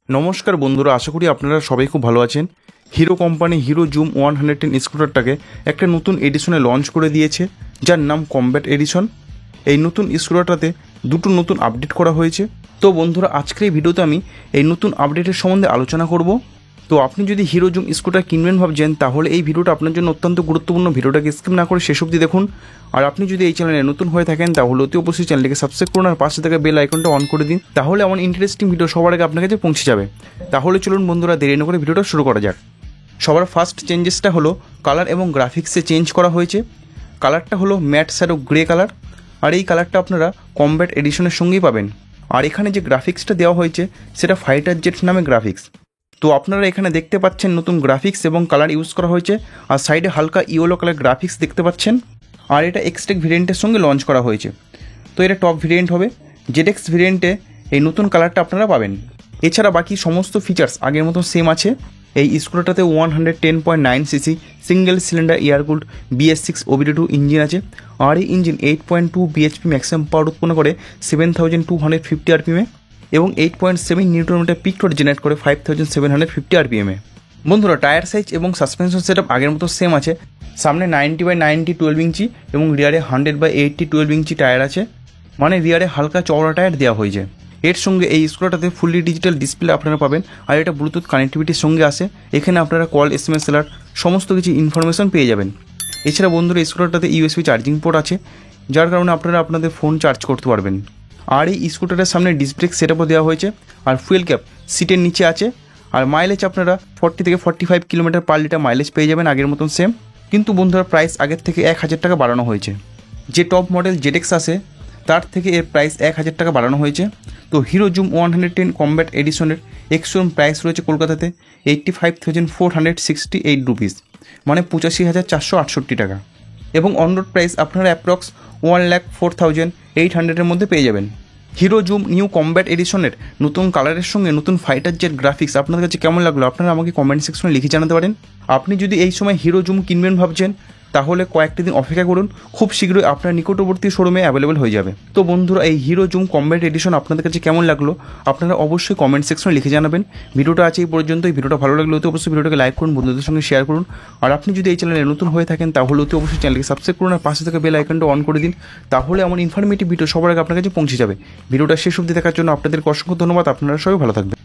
নমস্কার বন্ধুরা, আশা করি আপনারা সবাই খুব ভালো আছেন। হিরো কোম্পানি হিরো জুম 110 স্কুটারটাকে একটা নতুন এডিশনে লঞ্চ করে দিয়েছে, যার নাম কমব্যাট এডিশন। এই নতুন স্কুটারটাতে দুটো নতুন আপডেট করা হয়েছে। তো বন্ধুরা, আজকের এই ভিডিওতে আমি এই নতুন আপডেটের সম্বন্ধে আলোচনা করব। তো আপনি যদি হিরো জুম স্কুটার কিনবেন ভাবছেন, তাহলে এই ভিডিওটা আপনার জন্য অত্যন্ত গুরুত্বপূর্ণ। ভিডিওটাকে স্কিপ না করে শেষ অবধি দেখুন। আর আপনি যদি এই চ্যানেলে নতুন হয়ে থাকেন, তাহলে অতি অবশ্যই চ্যানেলটিকে সাবস্ক্রাইব করুন আর পাশে থাকা বেল আইকনটা অন করে দিন। তাহলে আমার ইন্টারেস্টিং ভিডিও সবার আগে আপনার কাছে পৌঁছে যাবে। তাহলে চলুন বন্ধুরা, দেরি না করে ভিডিওটা শুরু করা যাক। সবার ফার্স্ট চেঞ্জেসটা হলো কালার এবং গ্রাফিক্সে চেঞ্জ করা হয়েছে। কালারটা হলো ম্যাট শ্যাডো গ্রে কালার, আর এই কালারটা আপনারা কমব্যাট এডিশনের সঙ্গেই পাবেন। আর এখানে যে গ্রাফিক্সটা দেওয়া হয়েছে সেটা ফাইটার জেট নামে গ্রাফিক্স। তো আপনারা এখানে দেখতে পাচ্ছেন নতুন গ্রাফিক্স এবং কালার ইউজ করা হয়েছে, আর সাইডে হালকা ইয়েলো কালার গ্রাফিক্স দেখতে পাচ্ছেন। আর এটা এক্সটেক ভেরিয়েন্টের সঙ্গে লঞ্চ করা হয়েছে। তো এটা টপ ভেরিয়েন্ট হবে। জেডএক্স ভেরিয়েন্টে এই নতুন কালারটা আপনারা পাবেন। এছাড়া বাকি সমস্ত ফিচার্স আগের মতো সেম আছে। এই স্কুটারটাতে 110.9 CC single cylinder air cooled BS6 OBD2 engine আছে। আর এই ইঞ্জিন 8.2 bhp ম্যাক্সিমাম পাওয়ার উৎপন্ন করে 7250 RPM এবং 8.7 নিউটন-মিটার পিক টর্ক জেনারেট করে 5750 RPM। বন্ধুরা, টায়ার সাইজ এবং সাসপেনশন সেটআপ আগের মতো সেম আছে। সামনে 90/90 12 ইঞ্চি এবং রিয়ারে 100/80 12 ইঞ্চি টায়ার আছে, মানে রিয়ারে হালকা চওড়া টায়ার দেওয়া হয়েছে। এর সঙ্গে এই স্কুটারটাতে ফুললি ডিজিটাল ডিসপ্লে আপনারা পাবেন, আর এটা ব্লুটুথ কানেক্টিভিটির সঙ্গে আসে। এখানে আপনারা কল, SMS, অ্যালার্ট সমস্ত কিছু ইনফরমেশন পেয়ে যাবেন। এছাড়া বন্ধুরা, এই স্কুটারটাতে USB চার্জিং পোর্ট আছে, যার কারণে আপনারা আপনাদের ফোন চার্জ করতে পারবেন। আর এই স্কুটারের সামনে ডিস্ক ব্রেক সেটআপও দেওয়া হয়েছে, আর ফুয়েল ক্যাপ সিটের নিচে আছে। আর মাইলেজ আপনারা 40 থেকে 45 কিলোমিটার পার লিটার মাইলেজ পেয়ে যাবেন আগের মতন সেম। কিন্তু বন্ধুরা, প্রাইস আগের থেকে 1000 টাকা বাড়ানো হয়েছে। যে টপ মডেল জেডএক্স আছে তার থেকে এর প্রাইস 1000 টাকা বাড়ানো হয়েছে। তো হিরো জুম 110 কমব্যাট এডিশনের এক্স-শোরুম প্রাইস রয়েছে কলকাতাতে 85,468 রুপিস, মানে 85,468 টাকা। এবং অন রোড প্রাইস আপনারা অ্যাপ্রক্স 1,04,800 মধ্যে পেয়ে যাবেন। হিরো জুম নিউ কমব্যাট এডিশনের নতুন কালারের সঙ্গে নতুন ফাইটার জেট গ্রাফিক্স আপনাদের কাছে কেমন লাগলো আপনারা আমাকে কমেন্ট সেকশনে লিখে জানাতে পারেন। আপনি যদি এই সময় হিরো জুম কিনবেন ভাবছেন, তাহলে কয়েকটি দিন অপেক্ষা করুন, খুব শীঘ্রই আপনার নিকটবর্তী শোরুমে অ্যাভেলেবেল হয়ে যাবে। তো বন্ধুরা, এই হিরো জুম কমব্যাট এডিশন আপনাদের কাছে কেমন লাগলো আপনারা অবশ্যই কমেন্ট সেকশনে লিখে জানাবেন। ভিডিওটা আছে এই পর্যন্ত। এই ভিডিওটা ভালো লাগলে অতি অবশ্যই ভিডিওটাকে লাইক করুন, বন্ধুদের সঙ্গে শেয়ার করুন। আর আপনি যদি এই চ্যানেলে নতুন হয়ে থাকেন, তাহলে অতি অবশ্যই চ্যানেলকে সাবস্ক্রাইব করুন আর পাশে থাকা বেল আইকনটা অন করে দিন। তাহলে আমার ইনফরমেটিভ ভিডিও সবার আগে আপনার কাছে পৌঁছে যাবে। ভিডিওটা শেষ অবধি দেখার জন্য আপনাদেরকে অসংখ্য ধন্যবাদ। আপনারা সবাই ভালো থাকবেন।